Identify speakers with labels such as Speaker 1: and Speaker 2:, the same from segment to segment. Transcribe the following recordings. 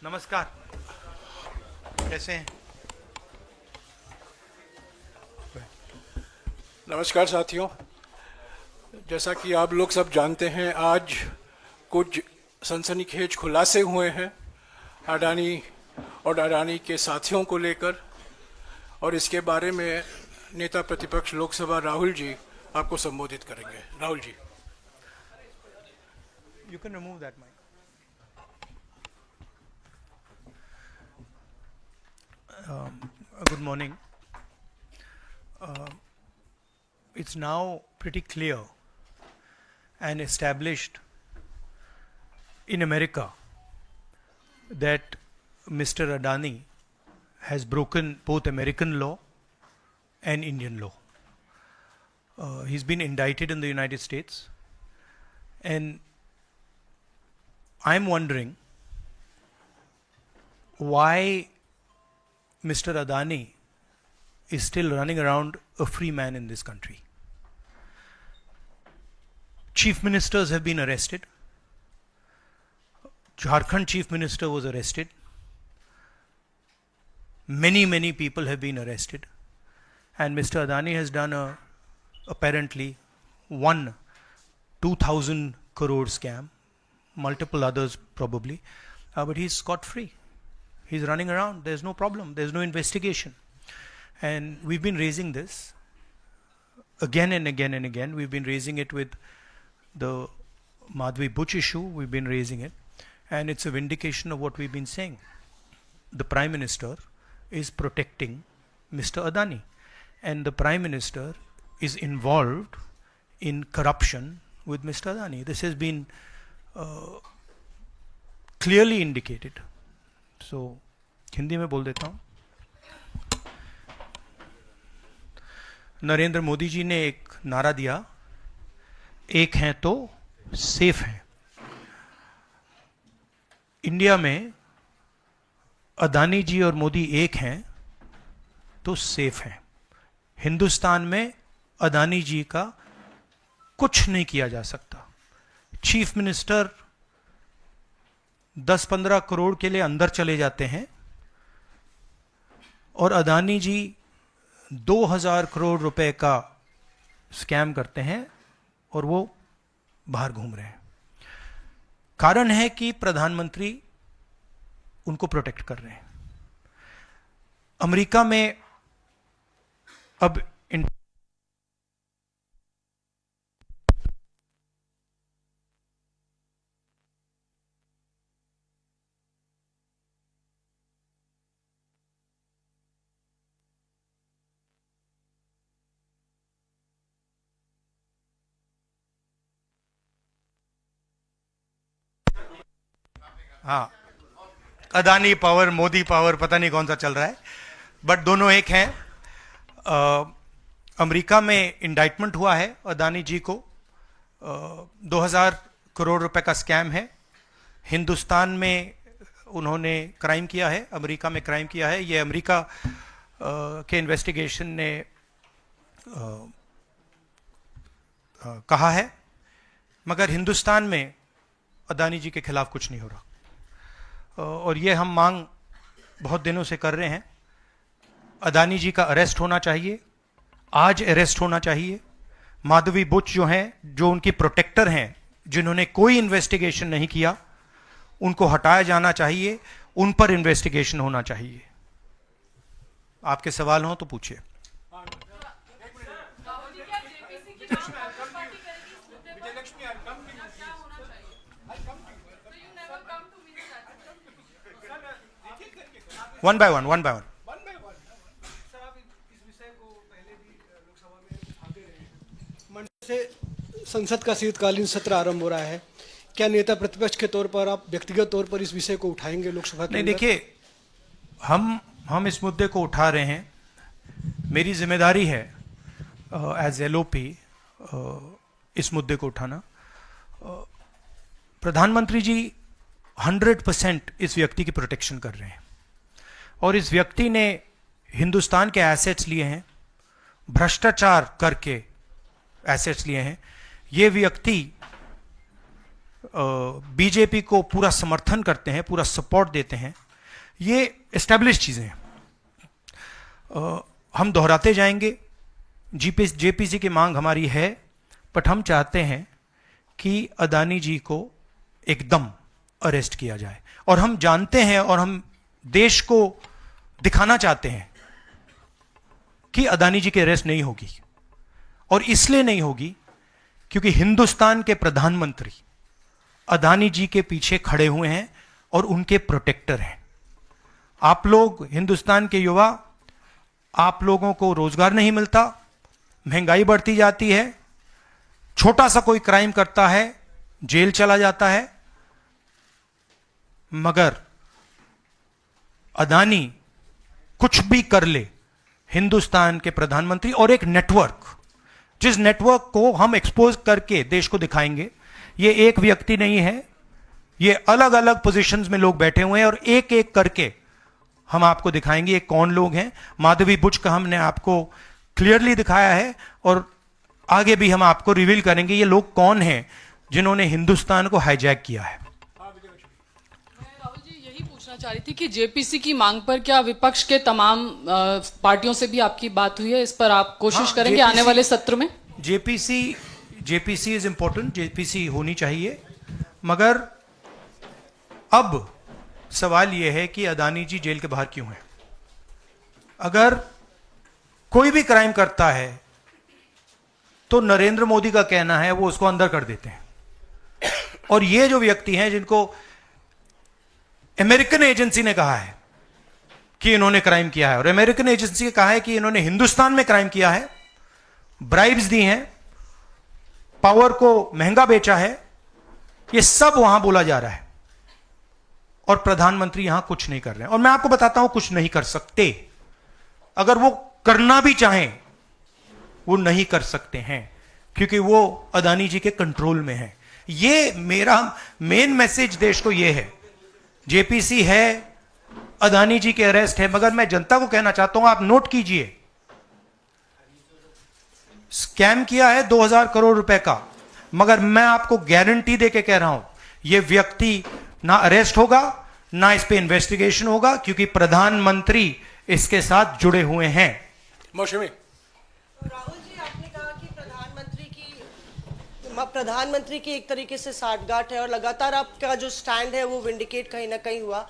Speaker 1: नमस्कार, कैसे हैं?
Speaker 2: नमस्कार साथियों, जैसा कि आप लोग सब जानते हैं, आज कुछ सनसनीखेज खुलासे हुए हैं अडानी और अडानी के साथियों को लेकर, और इसके बारे में नेता प्रतिपक्ष लोकसभा राहुल जी आपको संबोधित करेंगे। Rahul ji.
Speaker 1: You can remove that mic. Good morning. It's now pretty clear and established in America that Mr. Adani has broken both American law and Indian law. He's been indicted in the United States, and I'm wondering why Mr. Adani is still running around a free man in this country. Chief ministers have been arrested. Jharkhand chief minister was arrested. Many people have been arrested. And Mr. Adani has done apparently 2,000 crore scam, multiple others probably, but he's scot-free. He's running around, there's no problem, there's no investigation. And we've been raising this again and again and again. We've been raising it with the Madhvi Buch issue, we've been raising it, and it's a vindication of what we've been saying. The Prime Minister is protecting Mr. Adani, and the Prime Minister is involved in corruption with Mr. Adani. This has been clearly indicated. So, Hindi में बोल देता हूँ। नरेंद्र मोदी जी ने एक नारा दिया, एक हैं तो सेफ हैं। इंडिया में अदानी जी और मोदी एक हैं तो सेफ हैं। हिंदुस्तान में अदानी जी का कुछ नहीं किया जा सकता। चीफ मिनिस्टर 10-15 करोड़ के लिए अंदर चले जाते हैं और अदानी जी 2000 करोड़ रुपए का स्कैम करते हैं और वो बाहर घूम रहे हैं। कारण है कि प्रधानमंत्री उनको प्रोटेक्ट कर रहे हैं। अमेरिका में अब हाँ, अदानी पावर, मोदी पावर, पता नहीं कौन सा चल रहा है, बट दोनों एक हैं। अमेरिका में इंडाइटमेंट हुआ है अदानी जी को, 2000 करोड़ रुपए का स्कैम है। हिंदुस्तान में उन्होंने क्राइम किया है, अमेरिका में क्राइम किया है। ये अमेरिका के इन्वेस्टिगेशन ने कहा है, मगर हिंदुस्तान में अदानी जी के खिलाफ कुछ नहीं हो रहा। और ये हम मांग बहुत दिनों से कर रहे हैं। अदानी जी का अरेस्ट होना चाहिए, आज अरेस्ट होना चाहिए। माधवी बुच जो हैं, जो उनकी प्रोटेक्टर हैं, जिन्होंने कोई इन्वेस्टिगेशन नहीं किया, उनको हटाया जाना चाहिए, उन पर इन्वेस्टिगेशन होना चाहिए। आपके सवाल हो तो पूछिए। One by one.
Speaker 3: से संसद का शीतकालीन सत्र आरंभ हो रहा है, क्या नेता प्रतिपक्ष के तौर पर आप व्यक्तिगत तौर पर इस विषय को उठाएंगे लोकसभा के?
Speaker 1: नहीं, देखिए, हम इस मुद्दे को उठा रहे हैं। मेरी जिम्मेदारी है एज एलओपी इस मुद्दे को उठाना। प्रधानमंत्री जी 100% इस व्यक्ति की प्रोटेक्शन कर रहे हैं, और इस व्यक्ति ने हिंदुस्तान के एसेट्स लिए हैं, भ्रष्टाचार करके एसेट्स लिए हैं। ये व्यक्ति बीजेपी को पूरा समर्थन करते हैं, पूरा सपोर्ट देते हैं, ये एस्टैब्लिश चीज़ें हैं। हम दोहराते जाएंगे, जेपीसी की मांग हमारी है, बट हम चाहते हैं कि अदानी जी को एकदम अरेस्ट किया जाए। और हम जानते हैं और हम देश को दिखाना चाहते हैं कि अदानी जी की अरेस्ट नहीं होगी, और इसलिए नहीं होगी क्योंकि हिंदुस्तान के प्रधानमंत्री अदानी जी के पीछे खड़े हुए हैं और उनके प्रोटेक्टर हैं। आप लोग हिंदुस्तान के युवा, आप लोगों को रोजगार नहीं मिलता, महंगाई बढ़ती जाती है, छोटा सा कोई क्राइम करता है जेल चला जाता है, मगर अदानी कुछ भी कर ले, हिंदुस्तान के प्रधानमंत्री और एक नेटवर्क, जिस नेटवर्क को हम एक्सपोज करके देश को दिखाएंगे, ये एक व्यक्ति नहीं है, ये अलग अलग पोजीशंस में लोग बैठे हुए हैं और एक एक करके हम आपको दिखाएंगे ये कौन लोग हैं। माधवी बुच का हमने आपको क्लियरली दिखाया है और आगे भी हम आपको रिवील करेंगे ये लोग कौन हैं जिन्होंने हिंदुस्तान को हाईजैक किया है।
Speaker 4: राहुल जी, यही पूछना चाह रही थी कि जेपीसी की मांग पर क्या विपक्ष के तमाम पार्टियों से भी आपकी बात हुई है? इस पर आप कोशिश करेंगे आने वाले सत्र में?
Speaker 1: जेपीसी इज इंपॉर्टेंट, जेपीसी होनी चाहिए, मगर अब सवाल यह है कि अदानी जी जेल के बाहर क्यों हैं? अगर कोई भी क्राइम करता है तो नरेंद्र मोदी का कहना है वो उसको अंदर कर देते हैं, और ये जो व्यक्ति हैं जिनको अमेरिकन एजेंसी ने कहा है कि इन्होंने क्राइम किया है, और अमेरिकन एजेंसी ने कहा है कि इन्होंने हिंदुस्तान में क्राइम किया है, ब्राइब्स दी हैं, पावर को महंगा बेचा है, ये सब वहां बोला जा रहा है और प्रधानमंत्री यहां कुछ नहीं कर रहे हैं। और मैं आपको बताता हूं कुछ नहीं कर सकते, अगर वो करना भी चाहें वो नहीं कर सकते हैं क्योंकि वो अदानी जी के कंट्रोल में है। ये मेरा मेन मैसेज देश को ये है, जेपीसी है, अदानी जी के अरेस्ट है, मगर मैं जनता को कहना चाहता हूं, आप नोट कीजिए, स्कैम किया है 2000 करोड़ रुपए का, मगर मैं आपको गारंटी देके कह रहा हूं यह व्यक्ति ना अरेस्ट होगा, ना इस पे इन्वेस्टिगेशन होगा, क्योंकि प्रधानमंत्री इसके साथ जुड़े हुए हैं।
Speaker 2: मौसमी
Speaker 5: राहुल जी, आपने कहा कि प्रधानमंत्री की एक तरीके से साठगांठ है और लगातार आपका जो स्टैंड है वो विंडिकेट कहीं ना कहीं हुआ।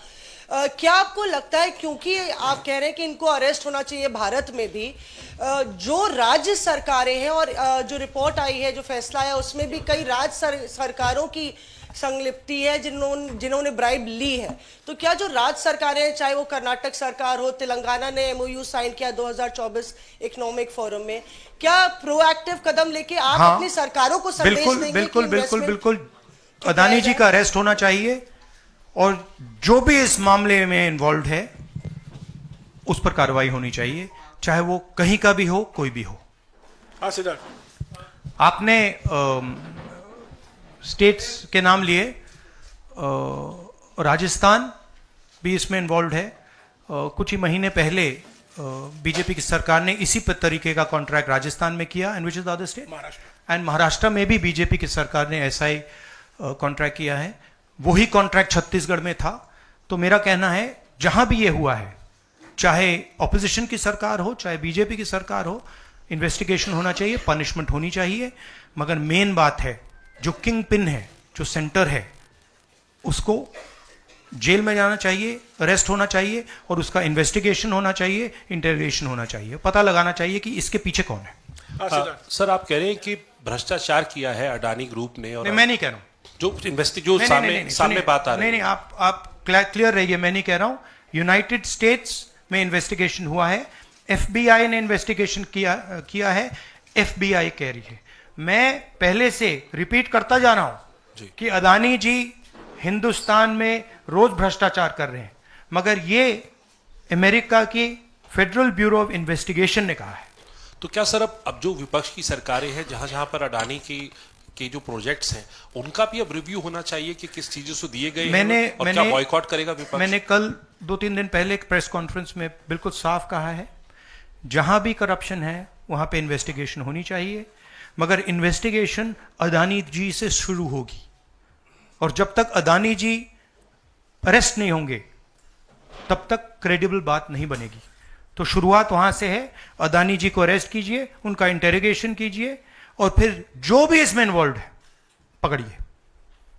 Speaker 5: क्या आपको लगता है, क्योंकि आप कह रहे हैं कि इनको अरेस्ट होना चाहिए भारत में भी, जो राज्य सरकारें हैं और जो रिपोर्ट आई है, जो फैसला है, उसमें भी कई राज्य सरकारों की संलिप्ति है जिन्होंने ब्राइब ली है, तो क्या जो राज्य सरकारें हैं, चाहे वो कर्नाटक सरकार हो, तेलंगाना ने एमओयू साइन किया 2024 इकोनॉमिक फोरम में, क्या प्रोएक्टिव कदम लेके आप अपनी सरकारों को संदेश देंगे?
Speaker 1: बिल्कुल अदानी जी का अरेस्ट होना चाहिए और जो भी इस मामले में इन्वॉल्व है उस पर कार्रवाई होनी चाहिए, चाहे वो कहीं का भी हो, कोई भी हो। आपने स्टेट्स के नाम लिए, राजस्थान भी इसमें इन्वॉल्व है। कुछ ही महीने पहले बीजेपी की सरकार ने इसी तरीके का कॉन्ट्रैक्ट राजस्थान में किया, and which is the other state, and Maharashtra में भी बीजेपी की सरकार ने ऐसा ही कॉन्ट्रैक्ट किया है। वही कॉन्ट्रैक्ट छत्तीसगढ़ में था। तो मेरा कहना है जहां भी ये हुआ है, चाहे ऑपोजिशन की सरकार हो, चाहे बीजेपी की सरकार हो, इन्वेस्टिगेशन होना चाहिए, पनिशमेंट होनी चाहिए, मगर मेन बात है जो किंग पिन है, जो सेंटर है, उसको जेल में जाना चाहिए, अरेस्ट होना चाहिए और उसका इन्वेस्टिगेशन होना चाहिए, इंटरोगेशन होना चाहिए, पता लगाना चाहिए कि इसके पीछे कौन है।
Speaker 6: सर, आप कह रहे हैं कि भ्रष्टाचार किया है अडानी ग्रुप ने, और
Speaker 1: मैं नहीं कह रहा हूं,
Speaker 6: जो सामने बात आ रही है।
Speaker 1: नहीं, आप क्लियर रहिए, मैं नहीं कह रहा हूं। यूनाइटेड स्टेट्स में इन्वेस्टिगेशन हुआ है, एफबीआई ने इन्वेस्टिगेशन किया है, एफबीआई कह रही है। मैं पहले से रिपीट करता जा रहा हूं कि अदानी जी हिंदुस्तान में रोज भ्रष्टाचार कर रहे हैं, मगर ये अमेरिका की फेडरल ब्यूरो ऑफ इन्वेस्टिगेशन ने कहा है।
Speaker 6: तो क्या सर अब जो विपक्ष की सरकारें हैं, जहां जहां पर अडानी के जो प्रोजेक्ट्स हैं, उनका भी अब रिव्यू होना चाहिए कि किस चीजों से दिए गए हैं और क्या बॉयकॉट करेगा विपक्ष? मैंने
Speaker 1: कल 2-3 दिन पहले एक प्रेस कॉन्फ्रेंस में बिल्कुल साफ कहा है, जहां भी करप्शन है वहां पे इन्वेस्टिगेशन होनी चाहिए, मगर इन्वेस्टिगेशन अदानी जी से शुरू होगी, और जब तक अदानी जी अरेस्ट नहीं होंगे तब तक क्रेडिबल बात नहीं बनेगी। तो शुरुआत वहां से है, अदानी जी को अरेस्ट कीजिए, उनका इंटेरोगेशन कीजिए और फिर जो भी इसमें इन्वॉल्व है पकड़िए।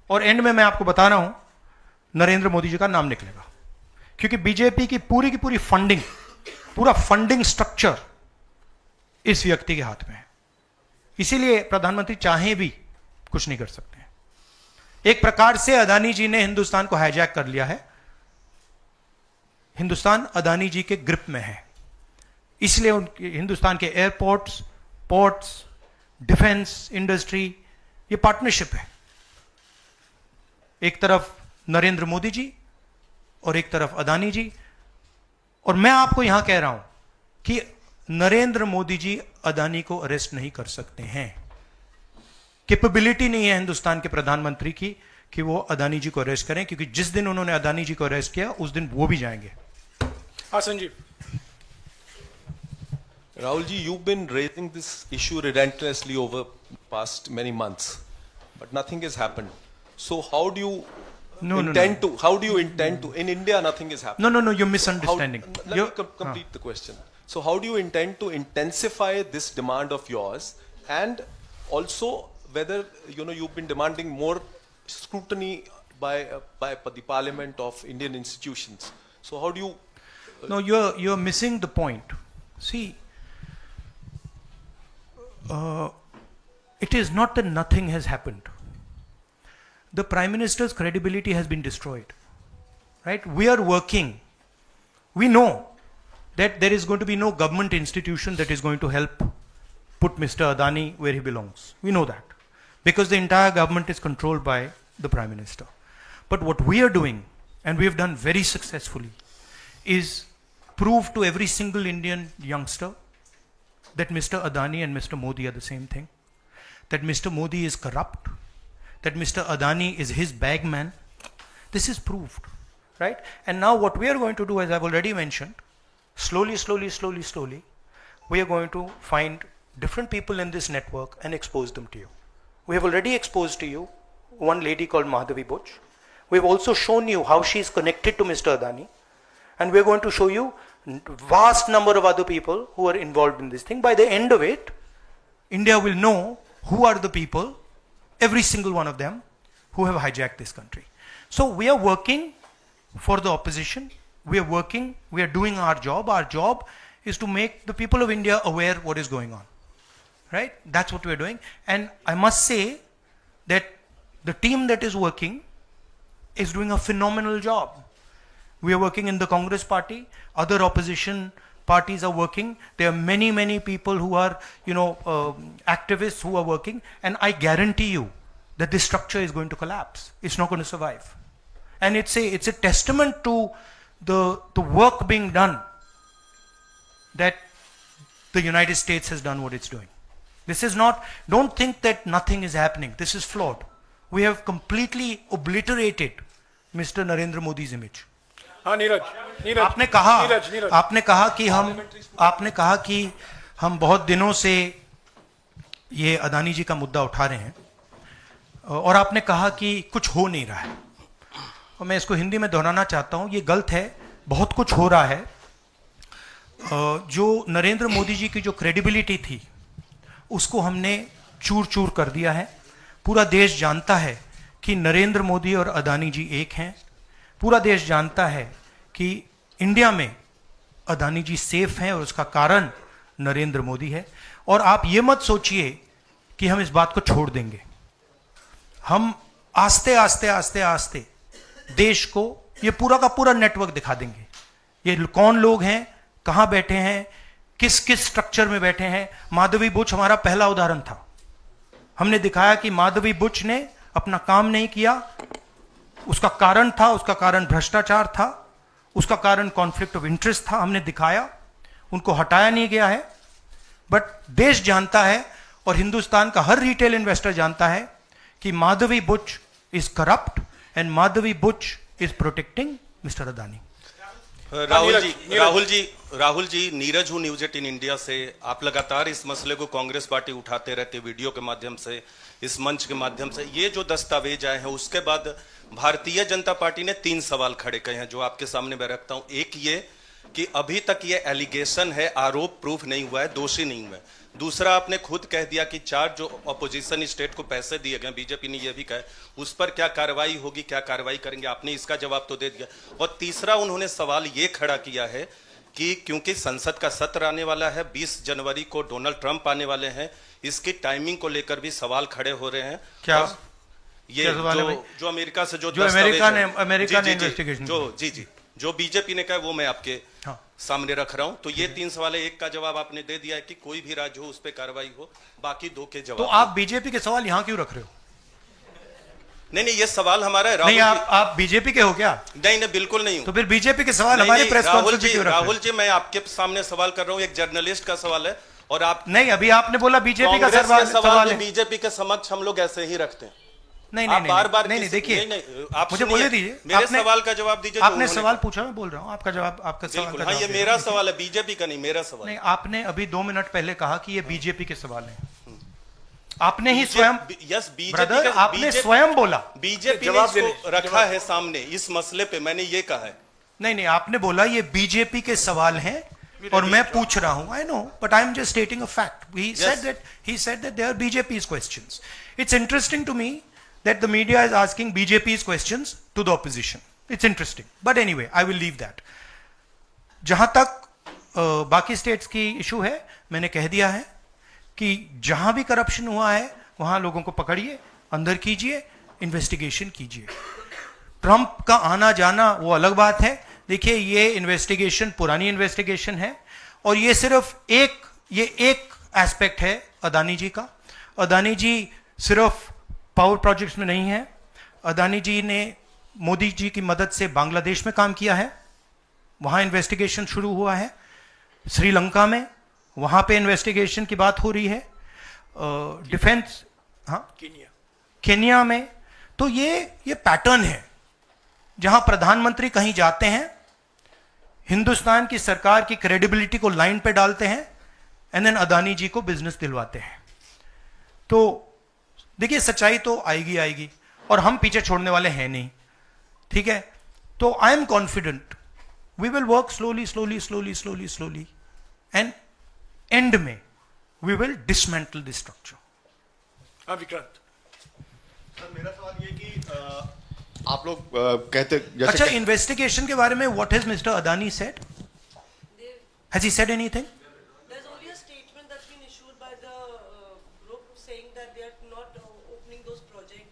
Speaker 1: और एंड में मैं आपको बता रहा हूं नरेंद्र मोदी जी का नाम निकलेगा, क्योंकि बीजेपी की पूरी फंडिंग, पूरा फंडिंग स्ट्रक्चर इस व्यक्ति के हाथ में है। इसीलिए प्रधानमंत्री चाहे भी कुछ नहीं कर सकते हैं। एक प्रकार से अदानी जी ने हिंदुस्तान को हाईजैक कर लिया है, हिंदुस्तान अदानी जी के ग्रिप में है। इसलिए उनके हिंदुस्तान के एयरपोर्ट्स, पोर्ट्स, डिफेंस इंडस्ट्री, ये पार्टनरशिप है। एक तरफ नरेंद्र मोदी जी और एक तरफ अदानी जी। और मैं आपको यहां कह रहा हूं कि नरेंद्र मोदी जी अदानी को अरेस्ट नहीं कर सकते हैं। कैपेबिलिटी नहीं है हिंदुस्तान के प्रधानमंत्री की कि वो अदानी जी को अरेस्ट करें, क्योंकि जिस दिन उन्होंने अदानी जी को अरेस्ट किया उस दिन वो भी जाएंगे।
Speaker 2: हाँ Sanjeev.
Speaker 7: Rahul ji, you've been raising this issue relentlessly over past many months, but nothing has happened. So how do you intend to? How do you intend to? In India, nothing is happening.
Speaker 1: No, you're misunderstanding.
Speaker 7: Let me complete the question. So how do you intend to intensify this demand of yours, and also whether you've been demanding more scrutiny by the Parliament of Indian institutions? So how do you?
Speaker 1: No, you're missing the point. See. It is not that nothing has happened. The Prime Minister's credibility has been destroyed. Right? We are working. We know that there is going to be no government institution that is going to help put Mr. Adani where he belongs. We know that. Because the entire government is controlled by the Prime Minister. But what we are doing, and we have done very successfully, is prove to every single Indian youngster that Mr. Adani and Mr. Modi are the same thing, that Mr. Modi is corrupt, that Mr. Adani is his bagman. This is proved, right? And now what we are going to do, as I've already mentioned, slowly, we are going to find different people in this network and expose them to you. We have already exposed to you one lady called Madhavi Butch. We've also shown you how she is connected to Mr. Adani, and we're going to show you vast number of other people who are involved in this thing. By the end of it, India will know who are the people, every single one of them, who have hijacked this country. So we are working for the opposition. We are working, we are doing our job. Our job is to make the people of India aware what is going on. Right? That's what we are doing. And I must say that the team that is working is doing a phenomenal job. We are working in the Congress party. Other opposition parties are working. There are many people who are, activists who are working. And I guarantee you that this structure is going to collapse. It's not going to survive. And it's a testament to the work being done that the United States has done what it's doing. This is not, don't think that nothing is happening. This is flawed. We have completely obliterated Mr. Narendra Modi's image.
Speaker 2: हाँ नीरज
Speaker 1: आपने कहा कि हम बहुत दिनों से ये अदानी जी का मुद्दा उठा रहे हैं और आपने कहा कि कुछ हो नहीं रहा है, और मैं इसको हिंदी में दोहराना चाहता हूं, ये गलत है। बहुत कुछ हो रहा है। जो नरेंद्र मोदी जी की जो क्रेडिबिलिटी थी उसको हमने चूर चूर कर दिया है। पूरा देश जानता है कि नरेंद्र मोदी और अदानी जी एक हैं। पूरा देश जानता है कि इंडिया में अदानी जी सेफ हैं और उसका कारण नरेंद्र मोदी है। और आप ये मत सोचिए कि हम इस बात को छोड़ देंगे। हम आस्ते आस्ते देश को ये पूरा का पूरा नेटवर्क दिखा देंगे। ये कौन लोग हैं, कहां बैठे हैं, किस स्ट्रक्चर में बैठे हैं। माधवी बुच हमारा पहला उदाहरण था। हमने दिखाया कि माधवी बुच ने अपना काम नहीं किया, उसका कारण भ्रष्टाचार था, उसका कारण कॉन्फ्लिक्ट ऑफ इंटरेस्ट था। हमने दिखाया, उनको हटाया नहीं गया है। बट देश जानता है और हिंदुस्तान का हर रिटेल इन्वेस्टर जानता है कि Madhavi Buch is corrupt and Madhavi Buch is protecting mister Adani.
Speaker 8: Rahul ji, Neeraj हूँ न्यूज 18 इंडिया से। आप लगातार इस मसले को कांग्रेस पार्टी उठाते रहते, वीडियो के माध्यम से, इस मंच के माध्यम से। ये जो दस्तावेज आए हैं उसके बाद भारतीय जनता पार्टी ने 3 सवाल खड़े किए हैं जो आपके सामने मैं रखता हूं। एक ये कि अभी तक ये एलिगेशन है, आरोप प्रूफ नहीं हुआ है, दोषी नहीं हुआ है। दूसरा, आपने खुद कह दिया कि 4 जो अपोजिशन स्टेट को पैसे दिए गए, बीजेपी ने यह भी कहा, उस पर क्या कार्रवाई होगी, क्या कार्रवाई करेंगे, आपने इसका जवाब तो दे दिया। और तीसरा, उन्होंने सवाल ये खड़ा किया है कि क्योंकि संसद का सत्र आने वाला है, 20 जनवरी को डोनाल्ड ट्रंप आने वाले हैं, इसकी टाइमिंग को लेकर भी सवाल खड़े हो रहे हैं।
Speaker 1: क्या
Speaker 8: ये जो अमेरिका से जो
Speaker 1: अमेरिका ने इन्वेस्टिगेशन
Speaker 8: जो बीजेपी ने कहा वो मैं आपके सामने रख रहा हूं। तो ये 3 सवाल है, एक का जवाब आपने दे दिया है कि कोई भी राज्य हो उस पर कार्रवाई हो, बाकी 2 के जवाब।
Speaker 1: तो आप बीजेपी के सवाल यहां क्यों रख रहे हो?
Speaker 8: नहीं, ये सवाल हमारा है।
Speaker 1: नहीं, आप बीजेपी के हो क्या?
Speaker 8: नहीं, बिल्कुल नहीं हूं।
Speaker 1: तो फिर बीजेपी के सवाल हमारे प्रेस कॉन्फ्रेंस में क्यों रख रहे हो?
Speaker 8: राहुल जी, मैं आपके सामने सवाल कर रहा हूं, एक जर्नलिस्ट का सवाल है। और आप
Speaker 1: नहीं, अभी आपने बोला बीजेपी का सवाल है।
Speaker 8: बीजेपी के समक्ष हम लोग ऐसे ही रखते हैं।
Speaker 1: नहीं,
Speaker 8: बार-बार
Speaker 1: नहीं, देखिए,
Speaker 8: आप
Speaker 1: मुझे बोले दीजिए,
Speaker 8: मेरे सवाल का जवाब दीजिए।
Speaker 1: आपने सवाल पूछा, मैं बोल रहा हूं आपका जवाब, आपका सवाल का
Speaker 8: जवाब। ये मेरा सवाल है, बीजेपी का नहीं, मेरा सवाल।
Speaker 1: नहीं, आपने अभी 2 मिनट पहले कहा कि ये बीजेपी के सवाल हैं। आपने ही स्वयं,
Speaker 8: यस,
Speaker 1: ब्रदर, आपने स्वयं बोला
Speaker 8: बीजेपी ने इसको रखा है सामने इस मसले पे, मैंने ये कहा है।
Speaker 1: नहीं, आपने बोला ये बीजेपी के सवाल हैं और मैं पूछ रहा हूं। I know, but I am just stating a fact. He said that they are BJP's questions. It's interesting to me that the media is asking BJP's questions to the opposition. It's interesting. But anyway, I will leave that. जहां तक बाकी states की issue है, मैंने कह दिया है कि जहां भी करप्शन हुआ है वहां लोगों को पकड़िए, अंदर कीजिए, इन्वेस्टिगेशन कीजिए। ट्रंप का आना जाना वो अलग बात है। देखिए, ये इन्वेस्टिगेशन पुरानी इन्वेस्टिगेशन है और ये सिर्फ एक एस्पेक्ट है अदानी जी का। अदानी जी सिर्फ पावर प्रोजेक्ट्स में नहीं है। अदानी जी ने मोदी जी की मदद से बांग्लादेश में काम किया है, वहां इन्वेस्टिगेशन शुरू हुआ है। श्रीलंका में, वहां पे इन्वेस्टिगेशन की बात हो रही है। डिफेंस, केन्या में। तो ये पैटर्न है जहां प्रधानमंत्री कहीं जाते हैं, हिंदुस्तान की सरकार की क्रेडिबिलिटी को लाइन पे डालते हैं, एंड देन अदानी जी को बिजनेस दिलवाते हैं। तो देखिए, सच्चाई तो आएगी और हम पीछे छोड़ने वाले हैं नहीं, ठीक है? तो I am confident we will work slowly and end में we will dismantle this structure.
Speaker 2: Vikrant,
Speaker 9: मेरा सवाल ये कि आप लोग कहते, जैसे
Speaker 1: अच्छा, इन्वेस्टिगेशन के बारे में what has mister Adani said? Has he said anything?
Speaker 5: There's only a statement that's been issued by the group saying that they are not opening those projects.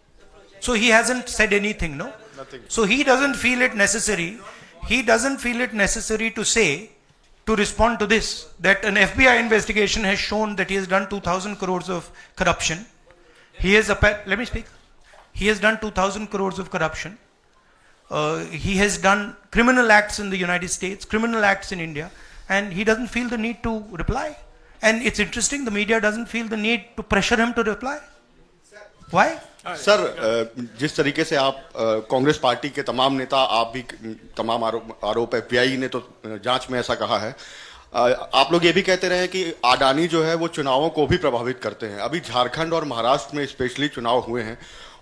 Speaker 1: So he hasn't said anything, no?
Speaker 9: Nothing.
Speaker 1: So he doesn't feel it necessary. He doesn't feel it necessary to say, to respond to this, that an FBI investigation has shown that he has done 2,000 crores of corruption. He has, let me speak. He has done 2,000 crores of corruption. He has done criminal acts in the United States, criminal acts in India, and he doesn't feel the need to reply. And it's interesting, the media doesn't feel the need to pressure him to reply. Why?
Speaker 9: Sir, जिस तरीके से आप Congress party के तमाम नेता, आप भी तमाम आरोप FBI ने तो जांच में ऐसा कहा है, आप लोग ये भी कहते रहे कि अडानी जो है वो चुनावों को भी प्रभावित करते हैं। अभी झारखंड और महाराष्ट्र में स्पेशली चुनाव हुए हैं,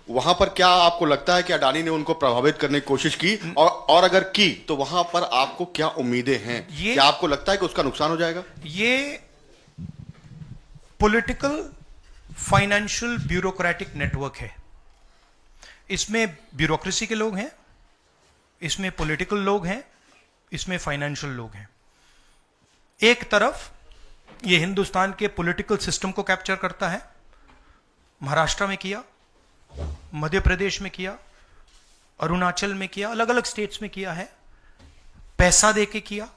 Speaker 9: वहां पर क्या आपको लगता है कि अडानी ने उनको प्रभावित करने की कोशिश की, और अगर की तो वहां पर आपको क्या उम्मीदें हैं? क्या आपको लगता है कि उसका नुकसान हो जाएगा?
Speaker 1: ये पॉलिटिकल फाइनेंशियल ब्यूरोक्रेटिक नेटवर्क है। इसमें ब्यूरोक्रेसी के लोग हैं, इसमें पॉलिटिकल लोग हैं, इसमें फाइनेंशियल लोग हैं। एक तरफ ये हिंदुस्तान के पॉलिटिकल सिस्टम को कैप्चर करता है, महाराष्ट्र में किया, मध्य प्रदेश में किया, अरुणाचल में किया, अलग अलग स्टेट्स में किया है, पैसा देके किया।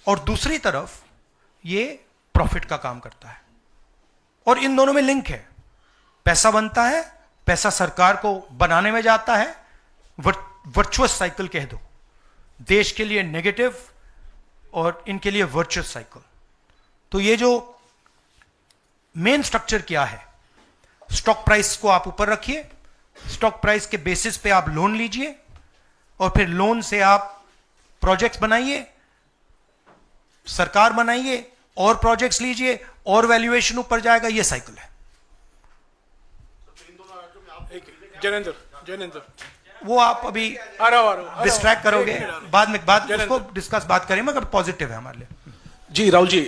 Speaker 1: और दूसरी तरफ ये प्रॉफिट का काम करता है और इन दोनों में लिंक है। पैसा बनता है, पैसा सरकार को बनाने में जाता है, वर्चुअस साइकिल कह दो, देश के लिए नेगेटिव और इनके लिए वर्चुअस साइकिल। तो ये जो मेन स्ट्रक्चर क्या है, स्टॉक प्राइस को आप ऊपर रखिए, स्टॉक प्राइस के बेसिस पे आप लोन लीजिए और फिर लोन से आप प्रोजेक्ट्स बनाइए, सरकार बनाइए, और प्रोजेक्ट्स लीजिए, और वैल्यूएशन ऊपर जाएगा, ये साइकिल है।
Speaker 2: जैनेंद्र
Speaker 1: वो आप अभी
Speaker 2: आ रहा हूं
Speaker 1: डिस्ट्रैक्ट करोगे, बाद उसको डिस्कस बात करेंगे, मगर पॉजिटिव है हमारे लिए।
Speaker 10: जी राहुल जी,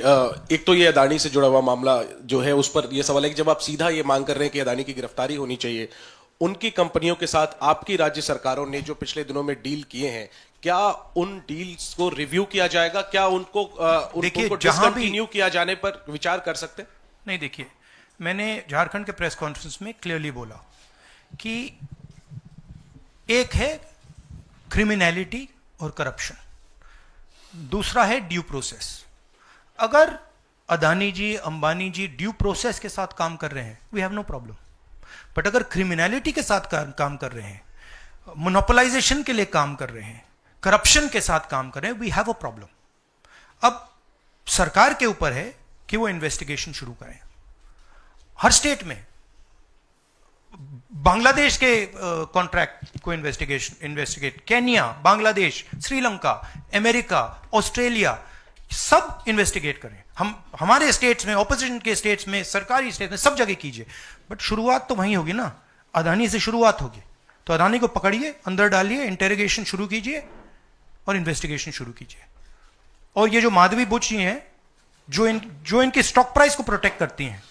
Speaker 10: एक तो ये अदानी से जुड़ा हुआ मामला जो है उस पर ये सवाल है कि जब आप सीधा ये मांग कर रहे हैं कि अदानी की गिरफ्तारी होनी चाहिए, उनकी कंपनियों के साथ आपकी राज्य सरकारों ने जो पिछले दिनों में डील किए हैं, क्या उन डील्स को रिव्यू किया जाएगा? क्या उनको डिसकंटिन्यू किया जाने पर विचार कर सकते हैं?
Speaker 1: नहीं, देखिए, मैंने झारखंड के प्रेस कॉन्फ्रेंस में क्लियरली बोला कि एक है क्रिमिनलिटी और करप्शन, दूसरा है ड्यू प्रोसेस। अगर अदानी जी, अंबानी जी ड्यू प्रोसेस के साथ काम कर रहे हैं, we have no problem. But अगर क्रिमिनलिटी के साथ काम कर रहे हैं, मोनोपोलाइजेशन के लिए काम कर रहे हैं, करप्शन के साथ काम कर रहे हैं, वी हैव अ प्रॉब्लम। अब सरकार के ऊपर है कि वो इन्वेस्टिगेशन शुरू करें। हर स्टेट में बांग्लादेश के कॉन्ट्रैक्ट को investigate, Kenya, Bangladesh, Sri Lanka, America, Australia, सब इन्वेस्टिगेट करें। हमारे स्टेट्स में, ऑपोजिशन के स्टेट्स में, सरकारी स्टेट्स में, सब जगह कीजिए। बट शुरुआत तो वहीं होगी ना, अदानी से शुरुआत होगी। तो अदानी को पकड़िए, अंदर डालिए, इंटेरोगेशन शुरू कीजिए और इन्वेस्टिगेशन शुरू कीजिए। और ये जो माधवी बुच जी हैं, जो इनके स्टॉक प्राइस को प्रोटेक्ट करती हैं,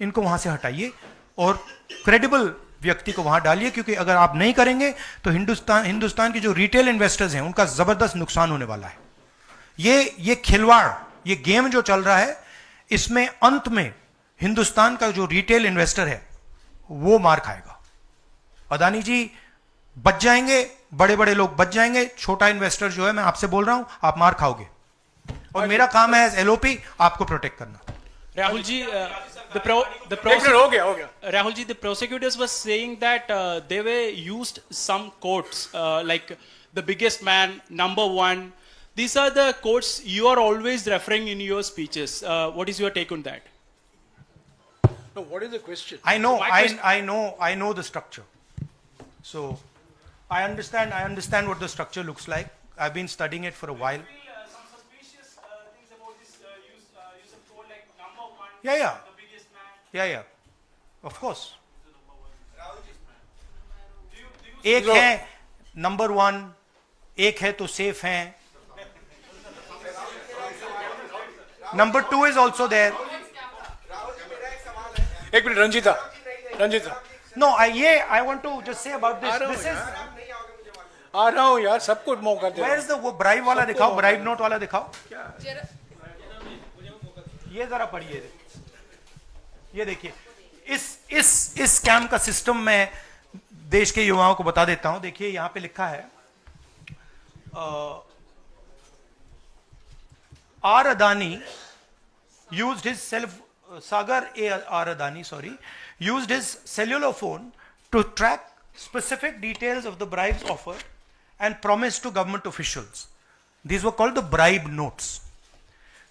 Speaker 1: इनको वहां से हटाइए और क्रेडिबल व्यक्ति को वहां डालिए, क्योंकि अगर आप नहीं करेंगे तो हिंदुस्तान के जो रिटेल इन्वेस्टर्स हैं उनका जबरदस्त नुकसान होने वाला है। ये खिलवाड़, ये गेम जो चल रहा है, इसमें अंत में हिंदुस्तान का जो रिटेल इन्वेस्टर है वो मार खाएगा। अदानी जी बच जाएंगे, बड़े बड़े लोग बच जाएंगे, छोटा इन्वेस्टर जो है, मैं आपसे बोल रहा हूं, आप मार खाओगे। और मेरा काम है एज एलओपी आपको प्रोटेक्ट करना।
Speaker 11: Rahul ji, Rahul ji, the prosecutors were saying that they were used some quotes like the biggest man, number one. These are the quotes you are always referring in your speeches. What is your take on that?
Speaker 2: No, what is the question?
Speaker 1: I know the structure. So I understand what the structure looks like. I've been studying it for a while. Yeah. Of course. एक है number one, एक है तो safe है, number two is also there.
Speaker 2: एक मिनट, Ranjita
Speaker 1: no, I want to just say about this is,
Speaker 2: आ रहा हूं यार, सबको मौका दे।
Speaker 1: वेयर इज द वो ब्राइब वाला दिखाओ, ब्राइब नोट वाला दिखाओ। ये जरा पढ़िए, ये देखिए, इस स्कैम का सिस्टम मैं देश के युवाओं को बता देता हूं। देखिए, यहां पे लिखा है R Adani used his Sagar R. Adani, used his cellular phone to track specific details of the bribes offered and promised to government officials. These were called the bribe notes.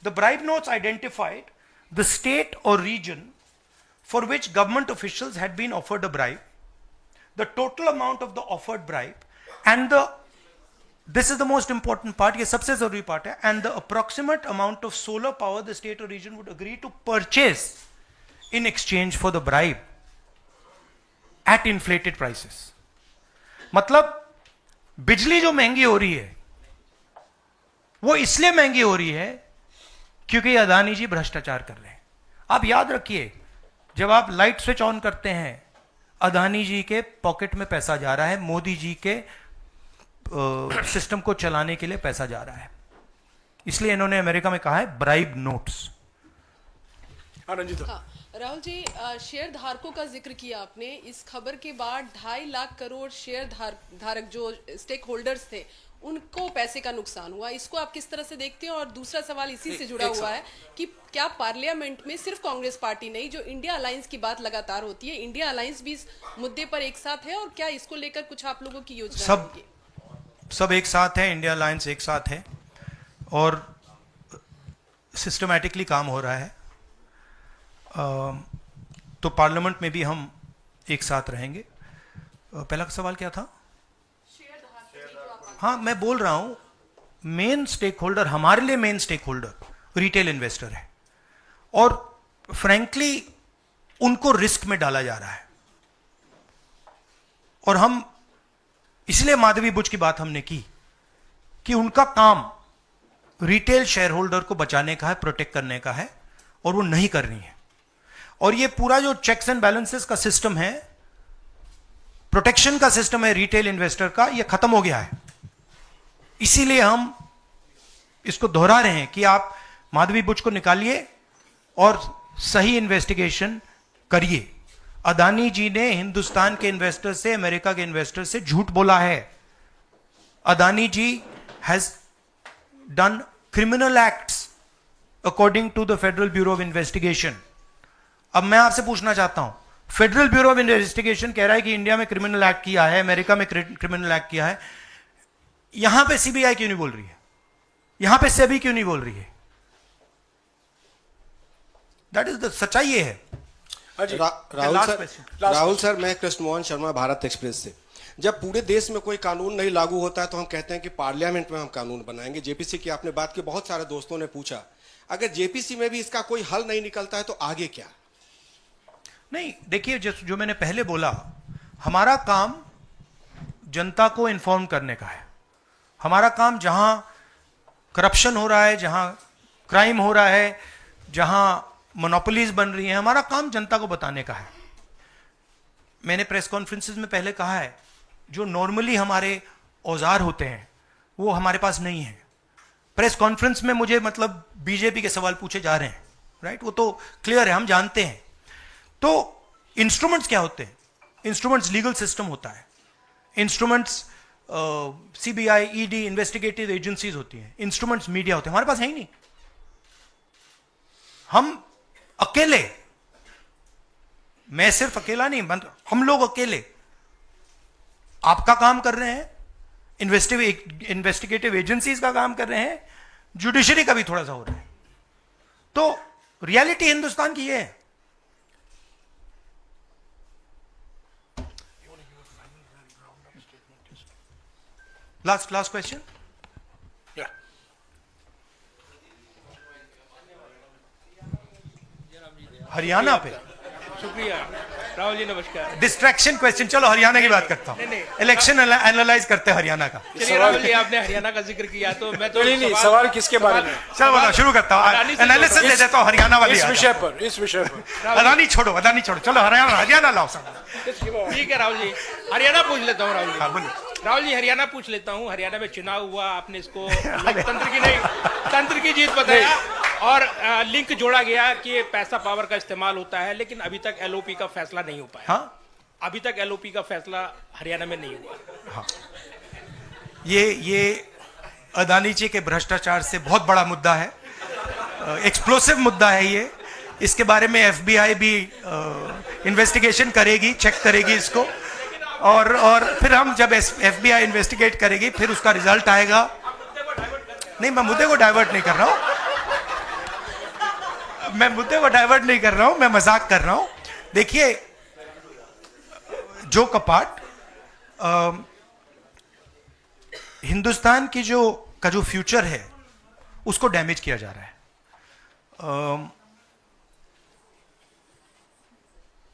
Speaker 1: The bribe notes identified the state or region for which government officials had been offered a bribe, the total amount of the offered bribe, and this is the most important part, ये सबसे जरूरी part है, and the approximate amount of solar power the state or region would agree to purchase in exchange for the bribe at inflated prices. मतलब बिजली जो महंगी हो रही है वो इसलिए महंगी हो रही है क्योंकि अदानी जी भ्रष्टाचार कर रहे हैं। आप याद रखिए, जब आप लाइट स्विच ऑन करते हैं, अदानी जी के पॉकेट में पैसा जा रहा है, मोदी जी के सिस्टम को चलाने के लिए पैसा जा रहा है। इसलिए इन्होंने अमेरिका में कहा है bribe notes.
Speaker 4: Rahul ji, share धारकों का जिक्र किया आपने। इस खबर के बाद 2.5 लाख करोड़ शेयर धारक जो स्टेक होल्डर्स थे उनको पैसे का नुकसान हुआ। इसको आप किस तरह से देखते हैं? और दूसरा सवाल इसी से जुड़ा हुआ है कि क्या पार्लियामेंट में सिर्फ कांग्रेस पार्टी नहीं, जो इंडिया अलायंस की बात लगातार होती है, इंडिया अलायंस भी इस मुद्दे पर एक साथ है? और क्या इसको लेकर कुछ आप लोगों की योजना है?
Speaker 1: सब एक साथ है, इंडिया अलायंस एक साथ है और सिस्टमैटिकली काम हो रहा है। तो पार्लियामेंट में भी हम एक साथ रहेंगे। पहला सवाल क्या था? हाँ, मैं बोल रहा हूं, मेन स्टेक होल्डर, हमारे लिए main stakeholder retail investor है, और फ्रैंकली उनको रिस्क में डाला जा रहा है। और हम इसलिए माधवी बुच की बात हमने की कि उनका काम रिटेल शेयर होल्डर को बचाने का है, प्रोटेक्ट करने का है, और वो नहीं कर रही है। और ये पूरा जो चेक्स एंड बैलेंसेस का सिस्टम है, प्रोटेक्शन का सिस्टम है रिटेल इन्वेस्टर का, ये खत्म हो गया है। इसीलिए हम इसको दोहरा रहे हैं कि आप माधवी बुच को निकालिए और सही इन्वेस्टिगेशन करिए। अदानी जी ने हिंदुस्तान के इन्वेस्टर से, अमेरिका के इन्वेस्टर से झूठ बोला है। Adani ji has done criminal acts according to the Federal Bureau of Investigation. अब मैं आपसे पूछना चाहता हूं, फेडरल ब्यूरो ऑफ इन्वेस्टिगेशन कह रहा है कि इंडिया में क्रिमिनल एक्ट किया है, अमेरिका में क्रिमिनल एक्ट किया है, यहां पे सीबीआई क्यों नहीं बोल रही है? यहां पे सेबी क्यों नहीं बोल रही है? दैट इज द सच्चाई ये है।
Speaker 3: राहुल सर, मैं कृष्ण मोहन शर्मा, भारत एक्सप्रेस से। जब पूरे देश में कोई कानून नहीं लागू होता है तो हम कहते हैं कि पार्लियामेंट में हम कानून बनाएंगे। जेपीसी की आपने बात की, बहुत सारे दोस्तों ने पूछा, अगर जेपीसी में भी इसका कोई हल नहीं निकलता है तो आगे क्या?
Speaker 1: नहीं, देखिए, जो मैंने पहले बोला, हमारा काम जनता को इन्फॉर्म करने का है। हमारा काम जहां करप्शन हो रहा है, जहां क्राइम हो रहा है, जहां मोनोपोलीज बन रही हैं, हमारा काम जनता को बताने का है। मैंने प्रेस कॉन्फ्रेंसेस में पहले कहा है, जो नॉर्मली हमारे औजार होते हैं वो हमारे पास नहीं है। प्रेस कॉन्फ्रेंस में मुझे मतलब बीजेपी के सवाल पूछे जा रहे हैं, राइट? वो तो क्लियर है, हम जानते हैं। तो इंस्ट्रूमेंट्स क्या होते हैं? इंस्ट्रूमेंट्स लीगल सिस्टम होता है, instruments CBI, ED, investigative agencies होती हैं, इंस्ट्रूमेंट्स मीडिया होते हैं। हमारे पास है ही नहीं। हम अकेले, मैं सिर्फ अकेला नहीं, हम लोग अकेले आपका काम कर रहे हैं, इन्वेस्टिगेटिव एजेंसीज का काम कर रहे हैं, जुडिशरी का भी थोड़ा सा हो रहा है। तो रियलिटी हिंदुस्तान की ये है। Last question. हरियाणा पे
Speaker 11: शुक्रिया राहुल जी, नमस्कार।
Speaker 1: डिस्ट्रैक्शन क्वेश्चन, चलो हरियाणा की बात करता हूं। इलेक्शन एनालाइज करते हैं हरियाणा का।
Speaker 11: चलिए राहुल जी, आपने हरियाणा का जिक्र किया तो मैं तो
Speaker 2: नहीं, सवाल किसके बारे में?
Speaker 1: चलो बताओ, शुरू करता हूं, एनालिसिस दे देता हूं हरियाणा वाली।
Speaker 2: इस विषय पर
Speaker 1: अदानी छोड़ो, चलो हरियाणा लाओ सब।
Speaker 11: ठीक है राहुल जी, हरियाणा पूछ लेता हूँ। राहुल जी,
Speaker 1: हाँ, बोलिए।
Speaker 11: राहुल जी, हरियाणा पूछ लेता हूँ। हरियाणा में चुनाव हुआ, आपने इसको लोकतंत्र की नहीं, तंत्र की जीत बताया, और लिंक जोड़ा गया कि पैसा पावर का इस्तेमाल होता है, लेकिन अभी तक एलओपी का फैसला नहीं हो पाया।
Speaker 1: हाँ?
Speaker 11: अभी तक एलओपी का फैसला हरियाणा में नहीं हुआ।
Speaker 1: हाँ। ये अदानी जी के भ्रष्टाचार से बहुत बड़ा मुद्दा है, एक्सप्लोसिव मुद्दा है ये। इसके बारे में एफबीआई भी इन्वेस्टिगेशन करेगी, चेक करेगी इसको, और फिर हम जब एफबीआई इन्वेस्टिगेट करेगी, फिर उसका रिजल्ट आएगा। नहीं, मैं मुद्दे को डाइवर्ट नहीं कर रहा हूं, मैं मजाक कर रहा हूं। देखिए, जो कपाट हिंदुस्तान की जो फ्यूचर है उसको डैमेज किया जा रहा है।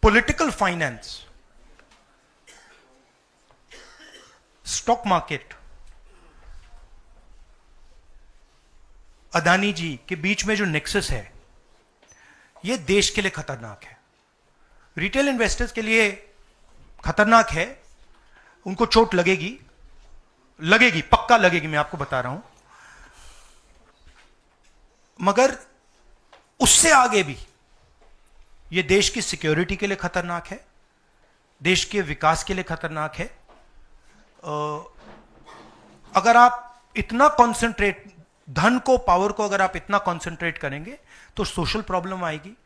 Speaker 1: Political finance, stock market, Adani ji के बीच में जो नेक्सस है, यह देश के लिए खतरनाक है, रिटेल इन्वेस्टर्स के लिए खतरनाक है। उनको चोट लगेगी, पक्का लगेगी, मैं आपको बता रहा हूं। मगर उससे आगे भी यह देश की सिक्योरिटी के लिए खतरनाक है, देश के विकास के लिए खतरनाक है। अगर आप इतना कॉन्सेंट्रेट, धन को, पावर को अगर आप इतना कॉन्सेंट्रेट करेंगे तो सोशल प्रॉब्लम आएगी,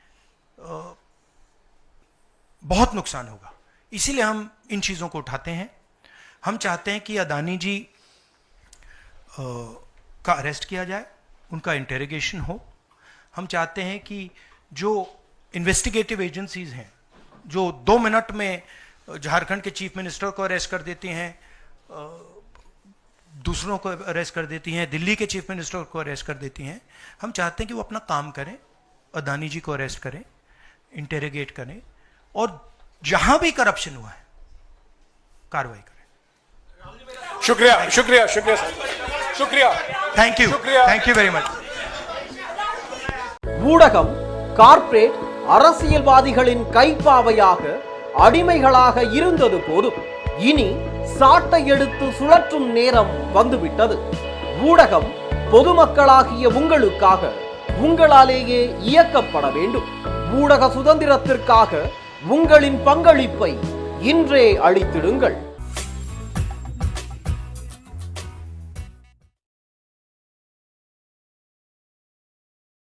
Speaker 1: बहुत नुकसान होगा। इसीलिए हम इन चीजों को उठाते हैं। हम चाहते हैं कि अदानी जी का अरेस्ट किया जाए, उनका इंटेरोगेशन हो। हम चाहते हैं कि जो इन्वेस्टिगेटिव एजेंसीज हैं, जो 2 मिनट में झारखंड के चीफ मिनिस्टर को अरेस्ट कर देती हैं, दूसरों को अरेस्ट कर देती हैं, दिल्ली के चीफ मिनिस्टर को अरेस्ट कर देती हैं। हम चाहते हैं कि वो अपना काम करें, अदानी जी को अरेस्ट करें, इंटेरोगेट करें, और जहां भी करप्शन हुआ है कार्रवाई करें।
Speaker 2: शुक्रिया शुक्रिया शुक्रिया सर, शुक्रिया,
Speaker 1: thank you, thank you very much.
Speaker 12: ஊடகம் கார்ப்பரேட் அரசியல்வாதிகளின் கைப்பாவையாக அடிமைகளாக இருந்தது போதும், இனி சாட்டை எடுத்து சுழற்றும் நேரம் வந்துவிட்டது. ஊடகம் பொதுமக்களாகிய உங்களுக்காக உங்களாலேயே இயக்கப்பட வேண்டும். ஊடக சுதந்திரத்திற்காக உங்களின் பங்களிப்பை இன்றே அளித்திடுங்கள்.